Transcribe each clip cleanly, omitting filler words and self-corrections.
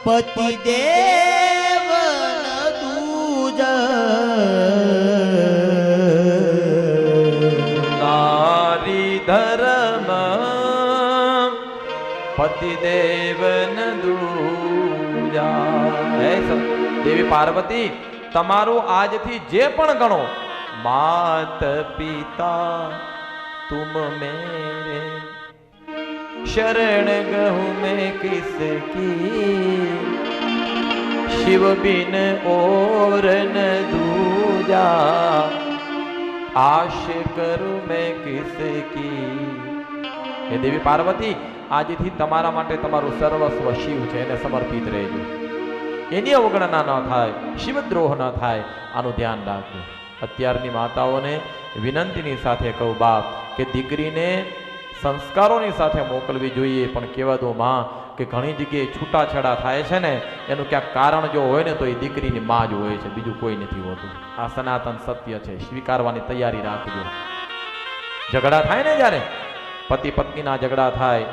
પતિ દેવ દૂજ નારી ધર્મ પતિ દેવન દૂજા. હે દેવી પાર્વતી, તમારું આજથી જે પણ ગણો, માત પિતા तुम मेरे शरण गहूं मैं किसकी, शिव बिन और न दूजा, आश करूं मैं किसकी. હે દેવી પાર્વતી, આજથી તમારા માટે તમારું સર્વસ્વ શિવ છે, એને સમર્પિત રહેજો. એની અવગણના ન થાય, શિવદ્રોહ ન થાય, આનું ધ્યાન રાખજો. અત્યારની માતાઓને વિનંતીની સાથે કહું બાપ કે દીકરીને સંસ્કારોની સાથે મોકલવી જોઈએ. પણ કહેવા દો માં કે ઘણી જગ્યાએ છૂટાછેડા થાય છે ને, એનું ક્યાંક કારણ જો હોય ને તો એ દીકરીની માં જ હોય છે, બીજું કોઈ નથી હોતું. આ સનાતન સત્ય છે, સ્વીકારવાની તૈયારી રાખજો. ઝઘડા થાય ને, જ્યારે પતિ પત્નીના ઝઘડા થાય,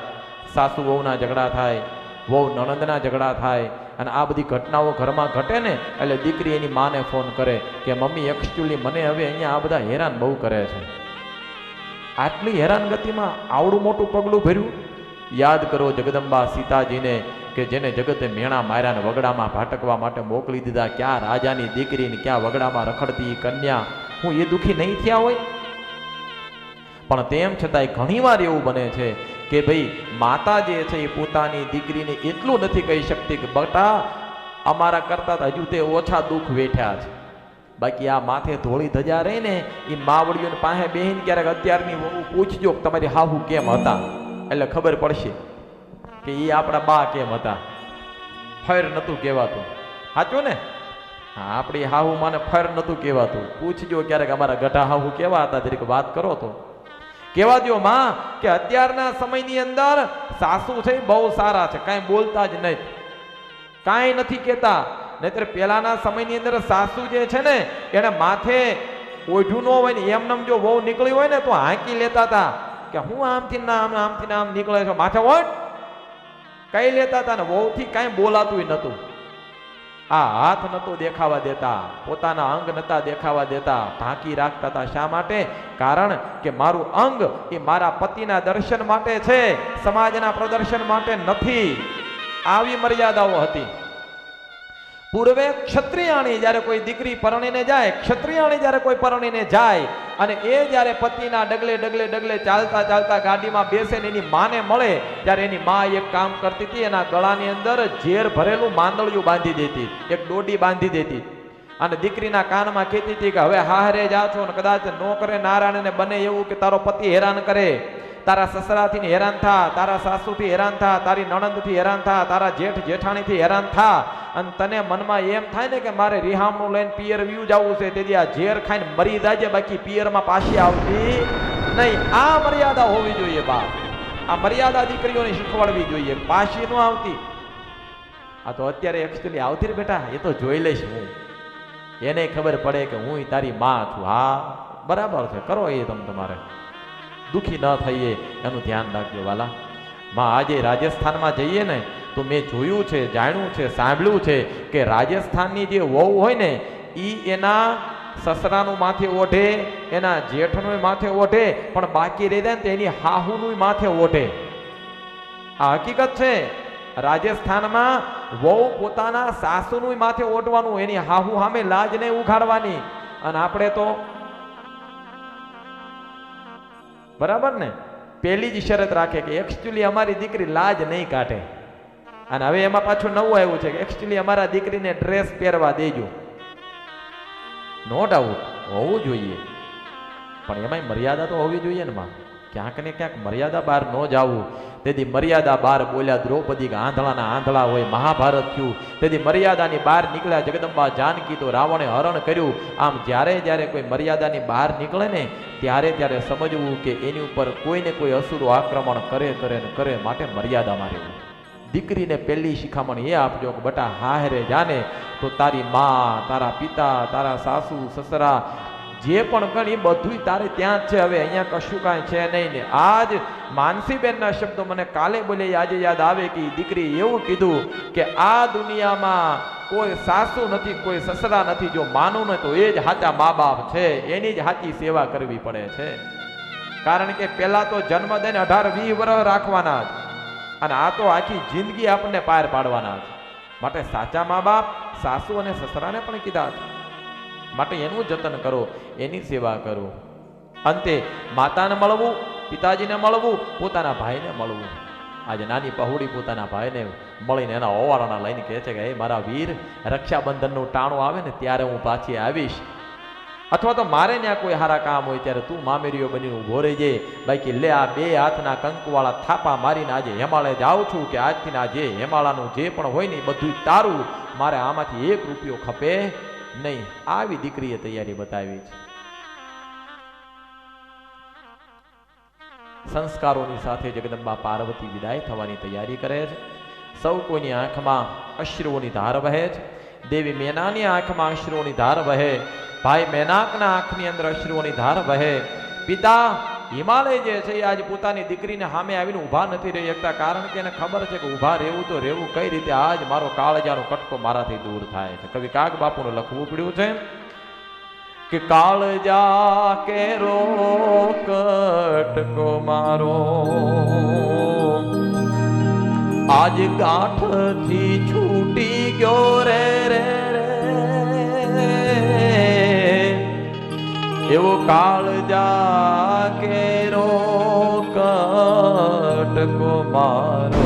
સાસુ વહુના ઝઘડા થાય, વહુ નણંદના ઝઘડા થાય, અને આ બધી ઘટનાઓ ઘરમાં ઘટે ને એટલે દીકરી એની માને ફોન કરે કે મમ્મી એકચ્યુઅલી મને હવે અહીંયા આ બધા હેરાન બહુ કરે છે. આટલી હેરાનગતિમાં આવડું મોટું પગલું ભર્યું. યાદ કરો જગદંબા સીતાજીને કે જેને જગતે મેણા માર્યા ને વગડામાં ભાટકવા માટે મોકલી દીધા. ક્યાં રાજાની દીકરીને ક્યાં વગડામાં રખડતી કન્યા, હું એ દુઃખી નહીં થયા હોય? પણ તેમ છતાંય ઘણીવાર એવું બને છે કે ભાઈ માતા જે છે એ પોતાની દીકરીને એટલું નથી કહી શકતી કે બટા અમારા કરતા હજુ તે ઓછા દુઃખ વેઠ્યા છે. બાકી આ માથે ધોળી ધજા રહી ને એ માવડીઓને પાસે બેહીને ક્યારેક અત્યારની પૂછજો કે તમારી હાહુ કેમ હતા, એટલે ખબર પડશે કે એ આપણા બા કેમ હતા. ફર નતું કહેવાતું, સાચું ને? હા, આપણી હાહુ માને ફર નતું કહેવાતું. પૂછજો ક્યારેક અમારા ગઢા હાહુ કેવા હતા, જરીક વાત કરો તો. કેવા દો માં કે અત્યારના સમયની અંદર સાસુ છે બહુ સારા છે, કાંઈ બોલતા જ નહીં, કાંઈ નથી કહેતા. નહીતર પેલાના સમયની અંદર સાસુ જે છે ને એને માથે ઓઢું ન હોય ને એમનેમ જો વહુ નીકળી હોય ને તો હાંકી લેતા હતા કે હું આમથી નામ આમથી નામ નીકળે છે, માથે ઓઢ કઈ લેતા હતા ને વહુથી કાંઈ બોલાતું નતું. આ હાથ નતો દેખાવા દેતા, પોતાના અંગ નતા દેખાવા દેતા, ઢાંકી રાખતા હતા. શા માટે? કારણ કે મારું અંગ એ મારા પતિના દર્શન માટે છે, સમાજના પ્રદર્શન માટે નથી. આવી મર્યાદાઓ હતી. પૂર્વે ક્ષત્રિયાણી જ્યારે કોઈ દીકરી પરણીને જાય, ક્ષત્રિયાણી જ્યારે કોઈ પરણીને જાય અને એ જ્યારે પતિના ડગલે ડગલે ડગલે ચાલતા ચાલતા ગાડીમાં બેસે ને એની માને મળે, ત્યારે એની મા એક કામ કરતી હતી, એના ગળાની અંદર ઝેર ભરેલું માંદળિયું બાંધી દેતી, એક ડોડી બાંધી દેતી, અને દીકરીના કાનમાં કહેતી હતી કે હવે હારે જા છો ને કદાચ નો કરે નારાયણને બને એવું કે તારો પતિ હેરાન કરે, તારા સસરાથી હેરાન થા, તારા સાસુથી હેરાન થા, તારી નણંદથી હેરાન થા, તારા જેઠ જેઠાણીથી હેરાન થા, અને તને મનમાં એમ થાય ને કે મારે રિહામણું લઈને પિયર વ્યુ જવું છે, તેથી આ ઝેર ખાઈને મરી જાય, બાકી પિયરમાં પાછી આવતી નહીં. આ મર્યાદા હોવી જોઈએ બાપ, આ મર્યાદા દીકરીઓને શીખવાડવી જોઈએ, પાછી ન આવતી. આ તો અત્યારે એકચ્યુઅલી આવતી રે બેટા, એ તો જોઈ લઈશ હું, એને ખબર પડે કે હું તારી માં છું. હા બરાબર છે, કરો એ તમે તમારે, દુઃખી ન થઈએ એનું ધ્યાન રાખજો વાલા. માં આજે રાજસ્થાનમાં જઈએ ને તો મેં જોયું છે, જાણ્યું છે, સાંભળ્યું છે કે રાજસ્થાનની જે વહુ હોય ને એ એના સસરાનું માથે ઓઢે, એના જેઠનું માથે ઓઢે, પણ બાકી રહી જાય ને તો એની હાહુનું માથે ઓઢે. આ હકીકત છે. રાજસ્થાનમાં વહુ પોતાના સાસુનું માથે ઓઢવાનું, એની હાહુ સામે લાજ નહીં ઉઘાડવાની. અને આપણે તો બરાબર ને પેલી જ શરત રાખે કે એકચ્યુઅલી અમારી દીકરી લાજ નહીં કાઢે. અને હવે એમાં પાછું નવું આવ્યું છે કે એકચ્યુઅલી અમારા દીકરીને ડ્રેસ પહેરવા દેજો. નો ડાઉટ હોવું જોઈએ, પણ એમાંય મર્યાદા તો હોવી જોઈએ ને માં. ક્યાંક ને ક્યાંક મર્યાદા બહાર ન જવું. તેથી મર્યાદા બહાર બોલ્યા દ્રૌપદી આંધળાના આંધળા હોય, મહાભારત થયું. તેથી મર્યાદાની બહાર નીકળ્યા જગદંબા જાનકી, તો રાવણે હરણ કર્યું. આમ જ્યારે જ્યારે કોઈ મર્યાદાની બહાર નીકળે ને ત્યારે ત્યારે સમજવું કે એની ઉપર કોઈને કોઈ અસુરો આક્રમણ કરે કરે ને કરે, માટે મર્યાદામાં રહેવું. દીકરીને પહેલી શિખામણ એ આપજો કે બટા હારે જાને તો તારી માં, તારા પિતા, તારા સાસુ સસરા જે પણ ગણ એ બધું તારે ત્યાં જ છે. હવે અહીંયા કશું કાંઈ છે નહીં ને આજ માનસીબેનના શબ્દો મને કાલે બોલે આજે યાદ આવે કે દીકરી એવું કીધું કે આ દુનિયામાં કોઈ સાસુ નથી, કોઈ સસરા નથી. જો માનું ને તો એ જ સાચા મા બાપ છે, એની જ સાચી સેવા કરવી પડે છે. કારણ કે પેલા તો જન્મ દઈને 18-20 વર્ષ રાખવાના જ, અને આ તો આખી જિંદગી આપણને પાર પાડવાના છે. માટે સાચા મા બાપ સાસુ અને સસરાને પણ કીધા છે. માટે એનું જતન કરો, એની સેવા કરો. અંતે માતાને મળવું, પિતાજીને મળવું, પોતાના ભાઈને મળવું. આજે નાની પહોળી પોતાના ભાઈને મળીને એના ઓવારણા લઈને કહે છે કે હે મારા વીર, રક્ષાબંધનનું ટાણું આવે ને ત્યારે હું પાછી આવીશ, અથવા તો મારે ત્યાં કોઈ સારા કામ હોય ત્યારે તું મામેરીઓ બનીને ઊભો રહી જાય. બાકી લે આ 2 હાથના કંકુવાળા થાપા મારીને આજે હેમાળે જાઉં છું કે આજથી ના જે હેમાળાનું જે પણ હોય ને બધું તારું, મારે આમાંથી 1 રૂપિયો ખપે નહીં. આવી દીકરીએ તૈયારી બતાવી છે. સંસ્કારોની સાથે જગદંબા પાર્વતી વિદાય થવાની તૈયારી કરે છે. સૌ કોઈની આંખમાં અશ્રુઓની ધાર વહે છે. દેવી મેનાની આંખમાં અશ્રુઓની ધાર વહે, ભાઈ મેનાકના આંખની અંદર અશ્રુઓની ધાર વહે. પિતા હિમાલય જે છે એ આજે પોતાની દીકરીને સામે આવીને ઊભા નથી રહી શકતા, કારણ કે એને ખબર છે કે ઊભા રહેવું તો રહેવું કઈ રીતે, આજ મારો કાળજાનો કટકો મારાથી દૂર થાય છે. કવિ કાગ બાપુનું લખવું પડ્યું છે કે કાળજા કેરો કટકો મારો આજ ગાંઠથી છૂટી ગયો રે રે રે, એવો કાળજા કેરો કટકો મારો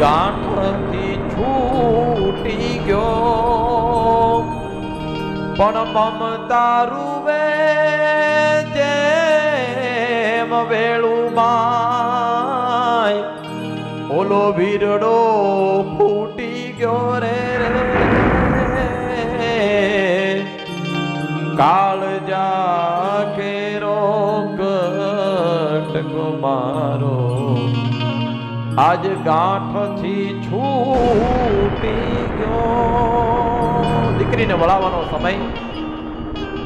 ગાંઠથી છૂટી ગયો, પણ મમતા રૂવે જેમ વેળું માય, ઓલો વીરડો ફૂટી ગયો રે રે, કાળજા કેરો કટકો મારો આજ ગાંઠથી છૂટી ગયો. દીકરીને વળાવવાનો સમય.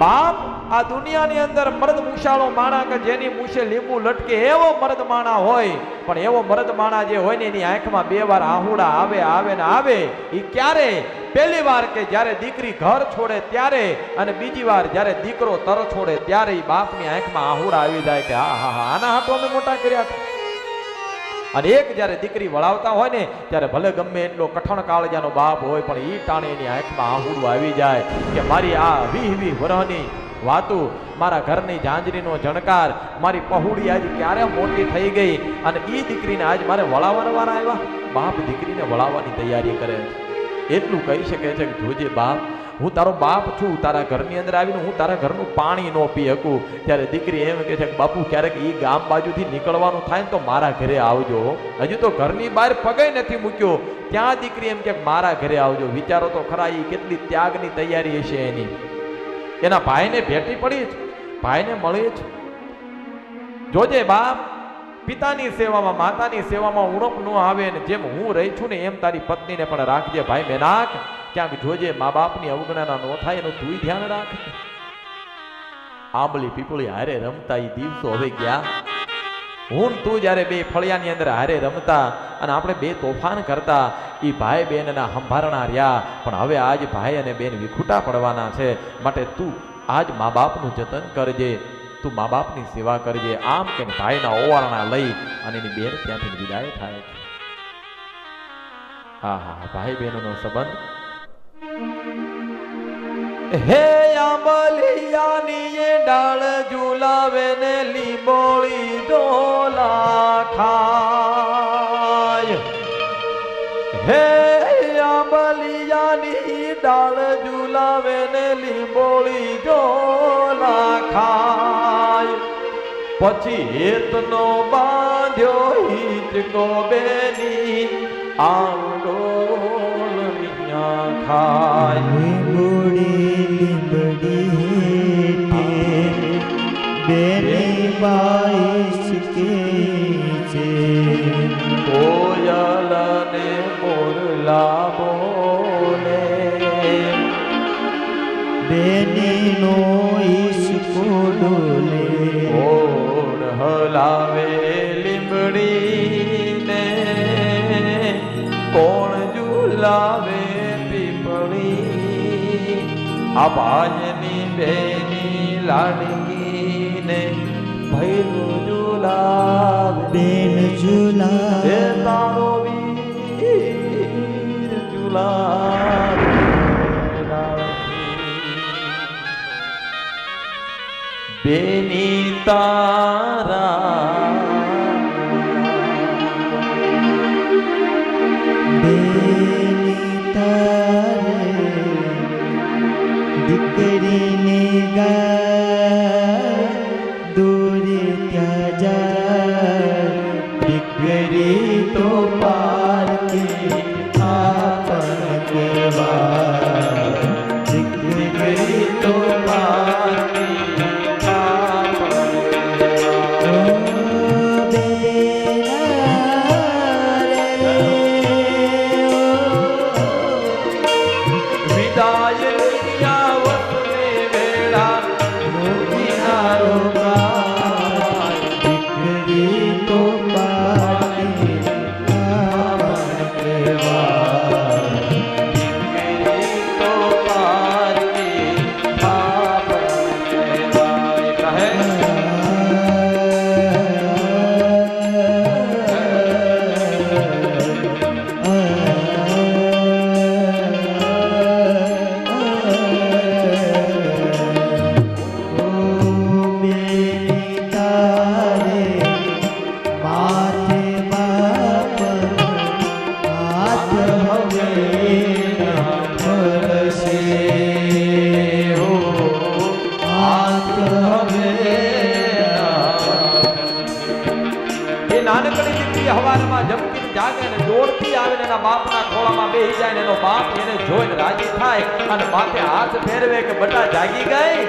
બાપ આ દુનિયાની અંદર મર્દ મૂછાળો માણા કે જેની મૂછે લીંબુ લટકે એવો મર્દ માણા હોય, પણ એવો મર્દ માણા જે હોય ને એની આંખમાં 2 વાર આહુડા આવે આવે ને આવે. એ ક્યારે? પહેલી વાર કે જ્યારે દીકરી ઘર છોડે ત્યારે, અને બીજી વાર જ્યારે દીકરો તર છોડે ત્યારે એ બાપની આંખમાં આહુડા આવી જાય કે હા હા હા આના હાટો અમે મોટા કર્યા હતા. અને એક જ્યારે દીકરી વળાવતા હોય ને ત્યારે ભલે ગમે એટલો કઠણ કાળજાનો બાપ હોય, પણ ઈ ટાણે એની આંખમાં આહુડું આવી જાય કે મારી આ 20 વર્ષની વાતું, મારા ઘરની ઝાંઝરીનો જણકાર, મારી પહોળી આજ ક્યારે મોટી થઈ ગઈ, અને ઈ દીકરીને આજ મારે વળાવવાના વાળા આવ્યા. બાપ દીકરીને વળાવવાની તૈયારી કરે છે. એટલું કહી શકે છે કે જોજે બાપ, હું તારો બાપ છું, તારા ઘરની અંદર આવીને હું તારા ઘરનું પાણી ન પી શકું. ત્યારે દીકરી એમ કહે છે કે બાપુ ક્યારેક ઈ ગામ બાજુથી નીકળવાનું થાય ને તો મારા ઘરે આવજો. હજુ તો ઘરની બહાર પગે નથી મૂક્યો, ત્યાં દીકરી એમ કે મારા ઘરે આવજો. વિચારો તો ખરા ઈ કેટલી ત્યાગની તૈયારી હશે એની. એના ભાઈને ભેટી પડી છે, ભાઈને મળી છે. જોજે બાપ, પિતાની સેવામાં માતાની સેવામાં ઉણપ ન આવે, ને જેમ હું રહી છું ને એમ તારી પત્નીને પણ રાખજે ભાઈ મેનાક. ક્યાંક જોજે મા બાપની અવગણના ન થાય એનું તું ધ્યાન રાખ. આંબલી પીપળી હારે રમતા એ દિવસો હવે ગયા. હું તું જ્યારે 2 ફળિયાની અંદર હારે રમતા અને આપણે 2 તોફાન કરતા, એ ભાઈ બહેનના સંભારણા રહ્યા, પણ હવે આજ ભાઈ અને બેન વિખૂટા પડવાના છે. માટે તું આજ મા બાપનું જતન કરજે, તું મા બાપની સેવા કરજે. આમ કે ભાઈના ઓવારણા લઈ અને એની બેન ત્યાંથી વિદાય થાય. હા હા, ભાઈ બહેનોનો સંબંધ. હે આંબલિયાની એ ડાળ ઝુલાવે ને લીંબોળી ઢોલા ખાય. હે આંબલિયાની ડાળ ઝુલાવે ને લીંબોળી ઢોલા ખાય. પછી હેતનો બાંધ્યો હિચકો બેની આંડો ખાય. લીંબડી બેની બાઈશ કે છે, કોયલ ને મોરલા બોલે બેનીનો ઈસકો ડોલે ઓણ હલાવે લીંબડીને કોણ ઝુલાવે પીપળી આ ભાઈની બેની લાડકીને ભૈલું ઝુલાવે બેન ઝુલાવે હે તારો વીર ઝુલાવે બેની તારા બેની તારે દીકરીને ગા દૂરે ત્યાં જાય દીકરી તો પાર કે આપણ કેવા દીકરી તો પાર હવારમાં જમકીને જાગે ને દોડતી આવીને એના બાપના ખોળામાં બેહી જાય ને એનો બાપ એને જોઈને રાજી થાય અને માથે હાથ ફેરવે કે બેટા જાગી ગઈ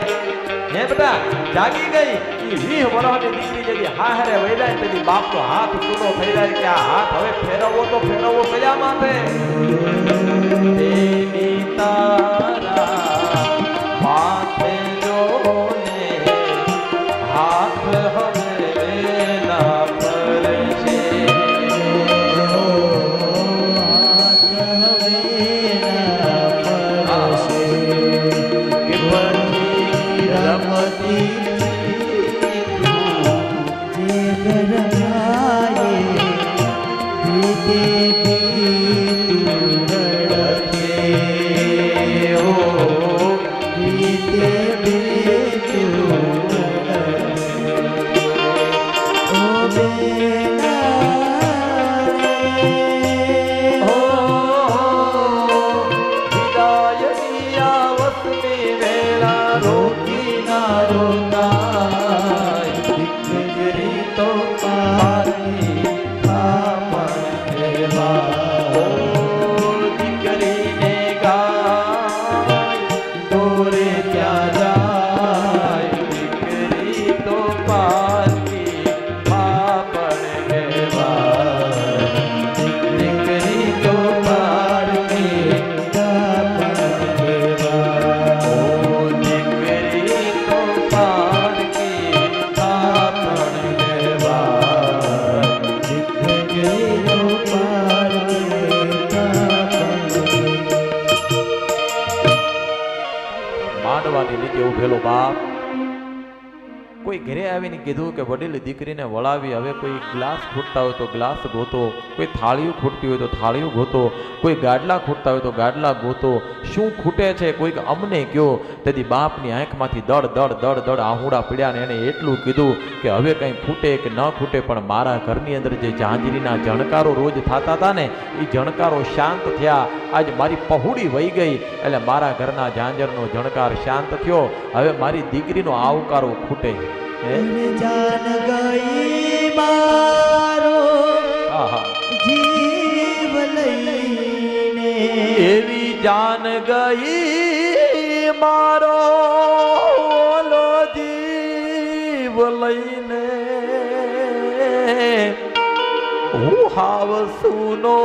હે બેટા જાગી ગઈ ઈ 20 વર્ષની દીકરી જેવી હાહરે વૈદાય તેની બાપનો હાથ ચૂનો થઈ જાય કે આ હાથ હવે ફેરવવો તો ફેરવવો કયા માથે દેવી તારા માથે જોને હાથ હવે ના ઉભેલો બાપ કોઈ ઘરે આવીને કીધું કે વડીલ દીકરીને વળાવી હવે કોઈ ગ્લાસ ખૂટતા હોય તો ગ્લાસ ગોતો કોઈ થાળીઓ ખૂટતી હોય તો થાળીઓ ગોતો કોઈ ગાડલા ખૂટતા હોય તો ગાડલા ગોતો શું ખૂટે છે કોઈક અમને કયો તેથી બાપની આંખમાંથી દડ દડ દડ દડ આહુડા પડ્યા ને એને એટલું કીધું કે હવે કંઈ ખૂટે કે ન ખૂટે પણ મારા ઘરની અંદર જે ઝાંઝરીના જણકારો રોજ થતા હતા ને એ જણકારો શાંત થયા આજ મારી પહુડી વહી ગઈ એટલે મારા ઘરના ઝાંઝરનો જણકાર શાંત થયો હવે મારી દીકરીનો આવકારો ખૂટે જાન ગઈ મારો જીવ લઈને એવી જાન ગઈ મારો જીવ લઈને હું હાવ સુનો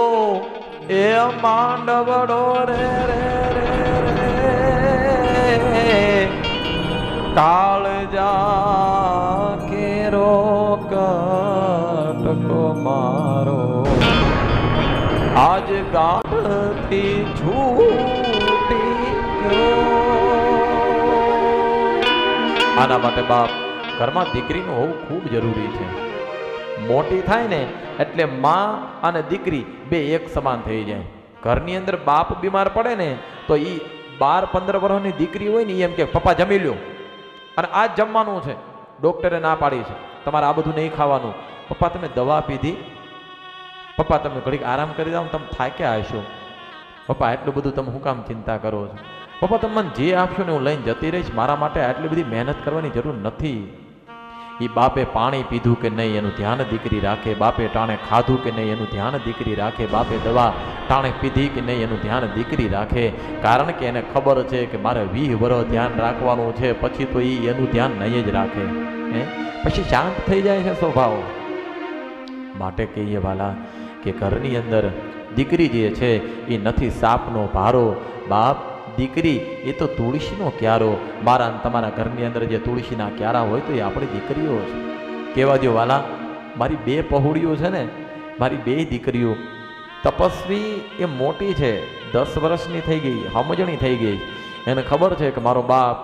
એ માંડવડો રે રે રે કાળજા કેરો કટકો મારો આજ ગાંઠથી છૂટી ગયો. આના માટે બાપ ઘરમાં દીકરીનું હોવું ખૂબ જરૂરી છે. મોટી થાય ને એટલે માં અને દીકરી બે એક સમાન થઈ જાય. ઘરની અંદર બાપ બીમાર પડે ને તો એ 12-15 વર્ષની દીકરી હોય ને એમ કે પપ્પા જમી લ્યો અને આ જ જમવાનું છે, ડોક્ટરે ના પાડી છે, તમારે આ બધું નહીં ખાવાનું. પપ્પા તમે દવા પીધી, પપ્પા તમે ઘડીક આરામ કરી દો, તમે થાક્યા હશો, પપ્પા એટલું બધું તમે શું કામ ચિંતા કરો છો, પપ્પા તમે મને જે આપશો ને હું લઈને જતી રહીશ, મારા માટે આટલી બધી મહેનત કરવાની જરૂર નથી. એ બાપે પાણી પીધું કે નહીં એનું ધ્યાન દીકરી રાખે, બાપે ટાણે ખાધું કે નહીં એનું ધ્યાન દીકરી રાખે, બાપે દવા ટાણે પીધી કે નહીં એનું ધ્યાન દીકરી રાખે. કારણ કે એને ખબર છે કે મારે 20 વર્ષ ધ્યાન રાખવાનું છે, પછી તો એનું ધ્યાન નહીં જ રાખે, પછી શાંત થઈ જાય છે સ્વભાવ. માટે કહીએ વાલા કે ઘરની અંદર દીકરી જે છે એ નથી સાપનો ભારો. બાપ દીકરી એ તો તુલસીનો ક્યારો. મારા તમારા ઘરની અંદર જે તુલસીના ક્યારા હોય તો એ આપણી દીકરીઓ છે. કહેવા દો વાલા, મારી 2 પહોળીઓ છે ને, મારી 2 દીકરીઓ. તપસ્વી એ મોટી છે, 10 વર્ષની થઈ ગઈ, સમજણી થઈ ગઈ. એને ખબર છે કે મારો બાપ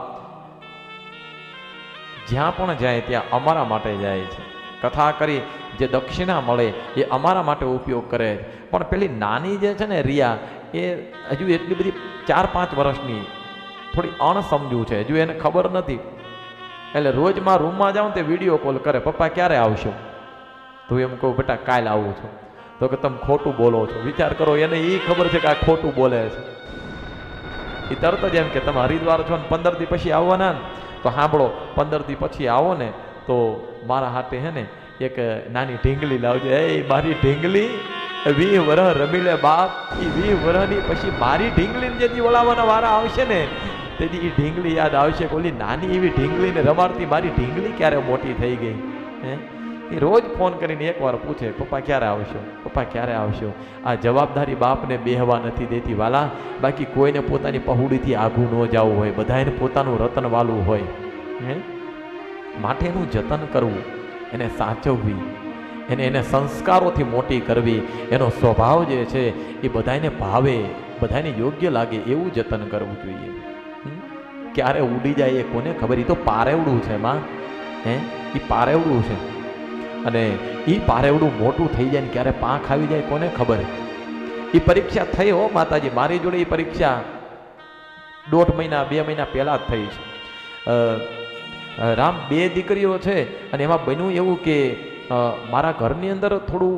જ્યાં પણ જાય ત્યાં અમારા માટે જાય છે. કથા કરી જે દક્ષિણા મળે એ અમારા માટે ઉપયોગ કરે. પણ પેલી નાની જે છે ને રિયા, એ હજુ એટલી બધી 4-5 વર્ષની, થોડી અણસમજુ છે, હજુ એને ખબર નથી. એટલે રોજ માં રૂમમાં જાઉં તે વિડીયો કોલ કરે, પપ્પા ક્યારે આવશો? તો એમ કહું બેટા કાલ આવું છું. તો કે તમે ખોટું બોલો છો. વિચાર કરો, એને એ ખબર છે કે આ ખોટું બોલે છે. એ તરત જ એમ કે તમે હરિદ્વાર છો ને 15 દી પછી આવવાના ને, તો સાંભળો 15 દી પછી આવો ને તો મારા હાથે હે ને એક નાની ઢીંગલી લાવજો. એ મારી ઢીંગલી 20 વર્ષ રમી લે બાપ. એ 20 વર્ષની પછી મારી ઢીંગલીને જેથી વળાવવાના વારા આવશે ને તેથી એ ઢીંગલી યાદ આવશે કે ઓલી નાની એવી ઢીંગલીને રમાડતી મારી ઢીંગલી ક્યારે મોટી થઈ ગઈ. એ રોજ ફોન કરીને એકવાર પૂછે, પપ્પા ક્યારે આવશો, પપ્પા ક્યારે આવશો. આ જવાબદારી બાપને બેહવા નથી દેતી વાલા. બાકી કોઈને પોતાની પહુડીથી આઘું ન જવું હોય, બધાને પોતાનું રતન વાલું હોય. માટે એનું જતન કરવું, એને સાચવવી, એને સંસ્કારોથી મોટી કરવી, એનો સ્વભાવ જે છે એ બધાને ભાવે, બધાને યોગ્ય લાગે એવું જતન કરવું જોઈએ. ક્યારે ઉડી જાય એ કોને ખબર. એ તો પારેવડું છે માં, એ પારેવડું છે. અને એ પારેવડું મોટું થઈ જાય ને ક્યારે પાંખ આવી જાય કોને ખબર. એ પરીક્ષા થઈ હો માતાજી, મારી જોડે એ પરીક્ષા 1.5 મહિના 2 મહિના પહેલા જ થઈ છે. રામ 2 દીકરીઓ છે અને એમાં બન્યું એવું કે મારા ઘરની અંદર થોડું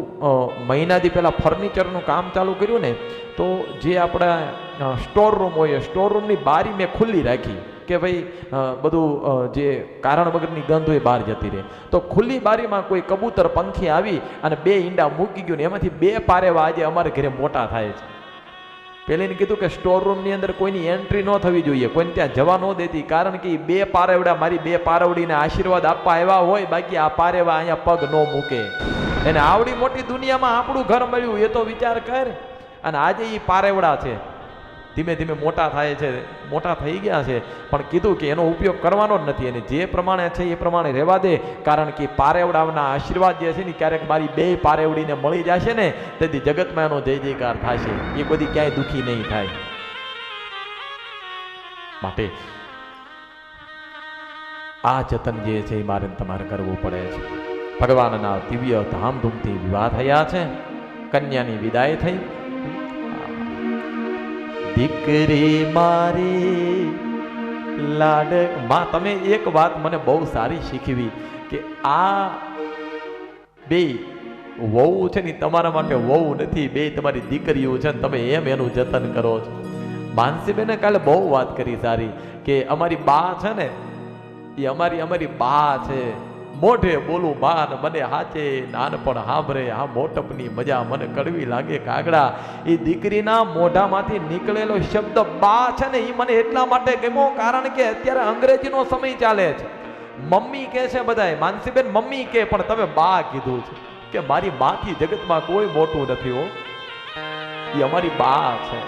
મહિનાથી પહેલાં ફર્નિચરનું કામ ચાલુ કર્યું ને, તો જે આપણા સ્ટોર રૂમ હોય, સ્ટોર રૂમની બારી મેં ખુલ્લી રાખી કે ભાઈ બધું જે કારણ વગરની ગંધ હોય બહાર જતી રહે. તો ખુલ્લી બારીમાં કોઈ કબૂતર પંખી આવી અને 2 ઈંડા મૂકી ગયું ને એમાંથી 2 પારેવા આજે અમારે ઘરે મોટા થાય છે. પેલીને કીધું કે સ્ટોર રૂમની અંદર કોઈની એન્ટ્રી ન થવી જોઈએ, કોઈને ત્યાં જવા ન દેતી, કારણ કે 2 પારેવડા મારી 2 પારેવડીને આશીર્વાદ આપવા આવ્યા હોય, બાકી આ પારેવા અહીંયા પગ ન મૂકે. એને આવડી મોટી દુનિયામાં આપણું ઘર મળ્યું એ તો વિચાર કર. અને આજે એ પારેવડા છે, ધીમે ધીમે મોટા થાય છે, મોટા થઈ ગયા છે, પણ કીધું કે એનો ઉપયોગ કરવાનો જ નથી. અને જે પ્રમાણે છે એ પ્રમાણે રહેવા દે, કારણ કે પારેવડાના આશીર્વાદ જે છે ને ક્યારેક મારી 2 પારેવડીને મળી જશે ને તેથી જગતમાં એનો જય જયકાર થશે. એ બધી ક્યાંય દુઃખી નહીં થાય. માટે આ જતન જે છે એ મારે તમારે કરવું પડે છે. ભગવાનના દિવ્ય ધામધૂમથી વિવાહ થયા છે, કન્યાની વિદાય થઈ. દીકરી મારી લાડ માં, તમે એક વાત મને બહુ સારી શીખવી કે આ 2 વહુ છે ને તમારા માટે વહુ નથી, 2 તમારી દીકરીઓ છે ને તમે એમ એનું જતન કરો છો. માનસીબેને કાલે બહુ વાત કરી સારી કે અમારી બા છે ને એ અમારી બા છે. મોઢે બોલું માં મને હાચે નાનપણ સાંભળે, આ મોટપની મજા મને કડવી લાગે કાગડા. એ દીકરીના મોઢામાંથી નીકળેલો શબ્દ બા છે ને એ મને એટલા માટે ગમ્યો, કારણ કે અત્યારે અંગ્રેજીનો સમય ચાલે છે. મમ્મી કે છે બધાય, માનસીબેન મમ્મી કે, પણ તમે બા કીધું છે કે મારી માથી જગતમાં કોઈ મોટું નથી હો, એ અમારી બા છે.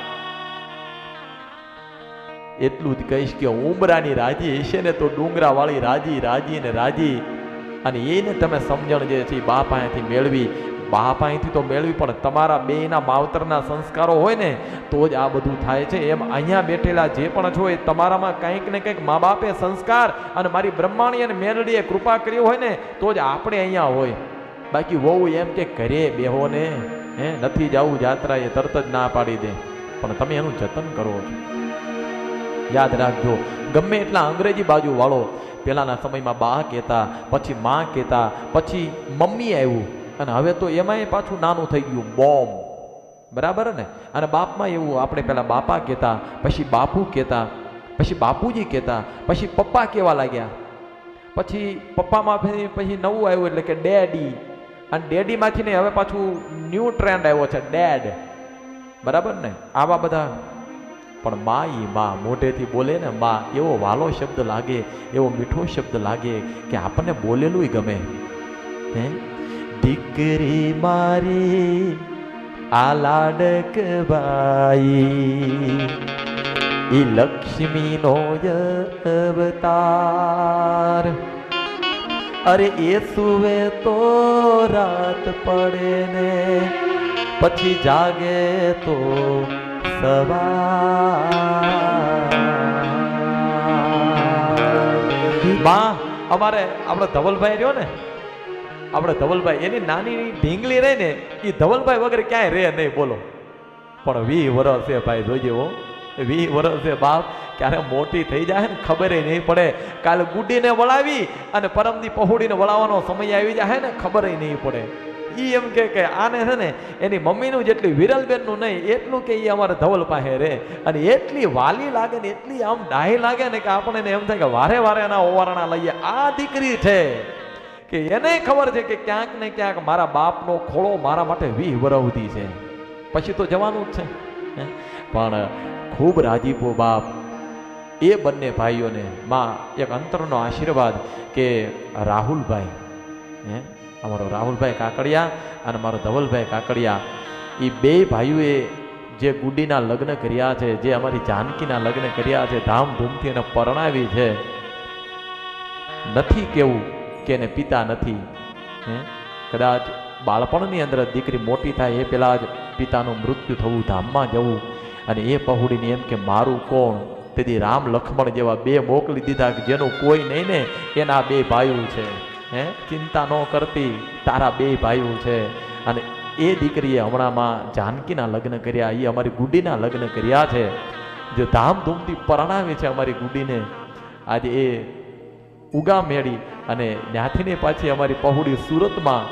એટલું જ કહીશ કે ઉમરાની રાજી હશે ને તો ડુંગરાવાળી રાજી રાજી ને રાજી. અને એને તમે સમજણ જે છે બાપ અહીંયાથી મેળવી, બાપ અહીંથી તો મેળવી, પણ તમારા બેયના માવતરના સંસ્કારો હોય ને તો જ આ બધું થાય છે. એમ અહીંયા બેઠેલા જે પણ છો એ તમારામાં કંઈક ને કંઈક મા બાપે સંસ્કાર અને મારી બ્રહ્માણી અને મેલડીએ કૃપા કરી હોય ને તો જ આપણે અહીંયા હોય. બાકી વહુ એમ કે ઘરે બેહો ને, નથી જવું જાત્રા, એ તરત જ ના પાડી દે. પણ તમે એનું જતન કરો છો. યાદ રાખજો, ગમે એટલા અંગ્રેજી બાજુ વાળો, પહેલાના સમયમાં બા કહેતા, પછી માં કહેતા, પછી મમ્મી આવ્યું, અને હવે તો એમાંય પાછું નાનું થઈ ગયું મોમ. બરાબર ને? અને બાપમાં એવું, આપણે પહેલા બાપા કહેતા, પછી બાપુ કહેતા, પછી બાપુજી કહેતા, પછી પપ્પા કહેવા લાગ્યા, પછી પપ્પામાં પછી નવું આવ્યું એટલે કે ડેડી, અને ડેડીમાંથી ને હવે પાછું ન્યૂ ટ્રેન્ડ આવ્યો છે ડેડ. બરાબર ને? આવા બધા. પણ માં ઈ માં મોઢેથી બોલે ને માં, એવો વાલો શબ્દ લાગે, એવો મીઠો શબ્દ લાગે કે આપણને બોલેલું ગમે. હે દીકરી મારી આ લાડક બાઈ, ઈ લક્ષ્મીનો અવતાર. અરે એ સુવે તો રાત પડે ને પછી જાગે તો માં અમારે આપણો ધવલભાઈ રહ્યો ને, આપણે ધવલભાઈ, એની નાની ઢીંગલી રહી ને, એ ધવલભાઈ વગર ક્યાંય રહે નહીં, બોલો. પણ 20 વર્ષ છે ભાઈ, જોજે હો, 20 વર્ષ છે બાપ. ક્યારે મોટી થઈ જાય ને ખબર નહીં પડે. કાલે ગુડીને વળાવી અને પરમદી પહોળીને વળાવવાનો સમય આવી જાય ને ખબર નહીં પડે. ઈ એમ કે આને છે ને એની મમ્મીનું જેટલી વિરલબેનનું નહીં એટલું કે એ અમારે ધવલ પાસે રહે. અને એટલી વાલી લાગે ને, એટલી આમ ડાહી લાગે ને કે આપણને એમ થાય કે વારે વારે એના ઓવારણા લઈએ. આ દીકરી છે કે એને ખબર છે કે ક્યાંક ને ક્યાંક મારા બાપનો ખોળો મારા માટે 20 વર્ષ સુધી છે, પછી તો જવાનું જ છે. પણ ખૂબ રાજીપો બાપ એ બંને ભાઈઓને. માં એક અંતરનો આશીર્વાદ કે રાહુલભાઈ, અમારો રાહુલભાઈ કાકડિયા અને મારો ધવલભાઈ કાકડિયા, એ બે ભાઈઓએ જે ગુડીના લગ્ન કર્યા છે, જે અમારી જાનકીના લગ્ન કર્યા છે, ધામધૂમથી એને પરણાવી છે. નથી કેવું કે એને પિતા નથી. કદાચ બાળપણની અંદર દીકરી મોટી થાય એ પહેલાં જ પિતાનું મૃત્યુ થવું, ધામમાં જવું, અને એ પહોળીને એમ કે મારું કોણ. તેથી રામ લક્ષ્મણ જેવા બે મોકલી દીધા કે જેનું કોઈ નહીં ને એના 2 ભાઈઓ છે. ચિંતા ન કરતી, તારા 2 ભાઈઓ છે. અને એ દીકરીએ હમણાંમાં જાનકીના લગ્ન કર્યા, એ અમારી ગુડીના લગ્ન કર્યા છે, જે ધામધૂમથી પરણાવી છે અમારી ગુડીને. આજે એ ઉગા મેળી અને ત્યાંથીને પાછી અમારી પહોળી સુરતમાં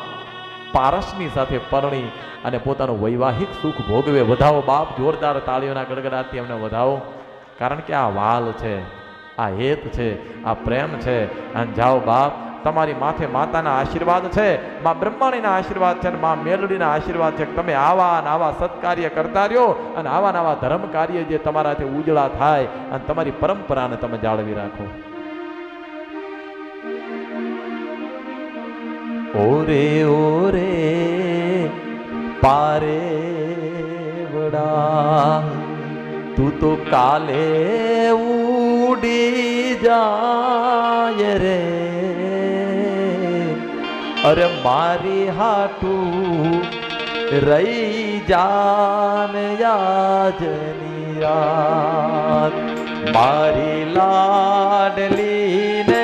પારસની સાથે પરણી અને પોતાનું વૈવાહિક સુખ ભોગવે. વધાવો બાપ, જોરદાર તાળીઓના ગડગડાટથી અમને વધાવો. કારણ કે આ વાલ છે, આ હેત છે, આ પ્રેમ છે. અને જાઓ બાપ, તમારી માથે માતાના આશીર્વાદ છે, મા બ્રહ્માણીના આશીર્વાદ છે, અને મા મેલડીના આશીર્વાદ છે. તમે આવા ને આવા સત્કાર્ય કરતા રહ્યો, અને આવા નવા ધર્મ કાર્ય જે તમારાથી ઉજળા થાય, અને તમારી પરંપરાને તમે જાળવી રાખો. ઓરે ઓરે પારે વડા, તું તો કાલે ઉડી જાય રે. અરે મારી હાટું રહી જાન યાજની રાત, મારી લાડલીને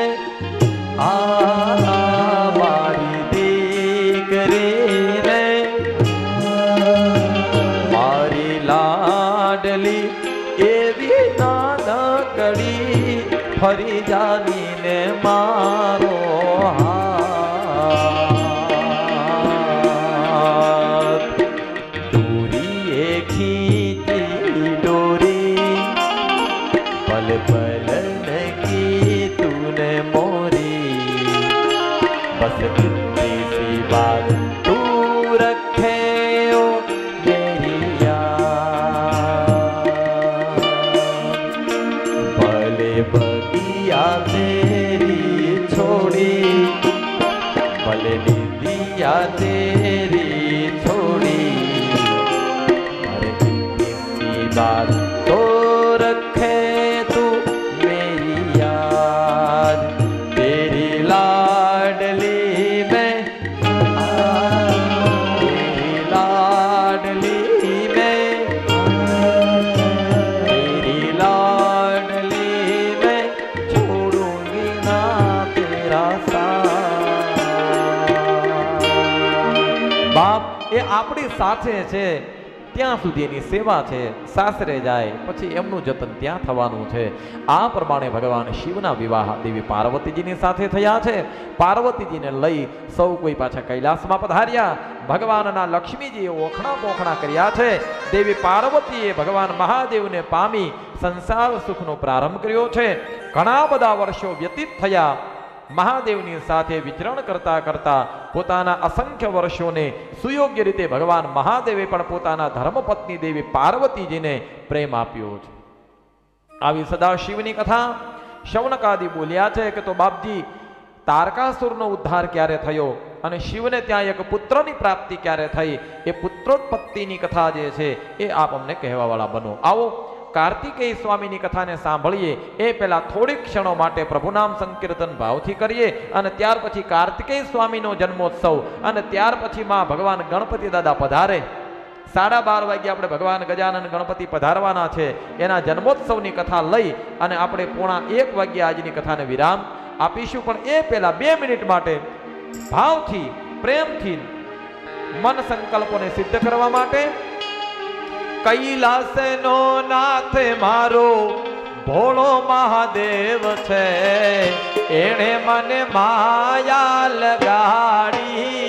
મારી દીકરીને, મારી લાડલી એવી નાનકડી ફરી જાનીને મારો હાથ. દોરીએ ખીચી દોરી, પલ પલ નકી તુને મોરી, બસ इतनी सी बात तू रखे ओ मेरी याद. भले बगिया तेरी छोड़ी, भले निदिया तेरी छोड़ी, अरे इतनी सी बात तो रखे સાથે છે ત્યાં સુધી એની સેવા છે, સાસરે જાય પછી એમનું જતન ત્યાં થવાનું છે. આ પ્રમાણે ભગવાન શિવના વિવાહ દેવી પાર્વતીજીની સાથે થયા છે. પાર્વતીજીને લઈ સૌ કોઈ પાછા કૈલાસમાં પધાર્યા. ભગવાનના લક્ષ્મીજીએ ઓખણા પોખણા કર્યા છે. દેવી પાર્વતીએ ભગવાન મહાદેવને પામી સંસાર સુખનો પ્રારંભ કર્યો છે. ઘણા બધા વર્ષો વ્યતીત થયા. મહાદેવની સાથે વિચરણ કરતા કરતા પોતાના અસંખ્ય વર્ષોને સુયોગ્ય રીતે ભગવાન મહાદેવે પણ પોતાના ધર્મપત્ની દેવી પાર્વતીજીને પ્રેમ આપ્યો છે. આવી સદાશિવની કથા શૌનકાદી બોલ્યા છે કે તો બાપજી, તારકાસુરનો ઉદ્ધાર ક્યારે થયો અને શિવને ત્યાં એક પુત્રની પ્રાપ્તિ ક્યારે થઈ, એ પુત્રોત્પત્તિની કથા જે છે એ આપ અમને કહેવાવાળા બનો. આવો કાર્તિકેય સ્વામીની કથાને સાંભળીએ એ પહેલા થોડીક ક્ષણો માટે પ્રભુ નામ સંકીર્તન ભાવથી કરીએ અને ત્યાર પછી કાર્તિકેય સ્વામીનો જન્મોત્સવ અને ત્યાર પછી માં ભગવાન ગણપતિ દાદા પધારે. 12:30 વાગે આપણે ભગવાન ગજાનન ગણપતિ પધારવાના છે. એના જન્મોત્સવની કથા લઈ અને આપણે 1:45 વાગે આજની કથાને વિરામ આપીશું. પણ એ પહેલા 2 મિનિટ માટે ભાવથી પ્રેમથી મન સંકલ્પોને સિદ્ધ કરવા માટે કૈલાસનો નાથ મારો ભોળો મહાદેવ છે, એણે મને માયા લગાડી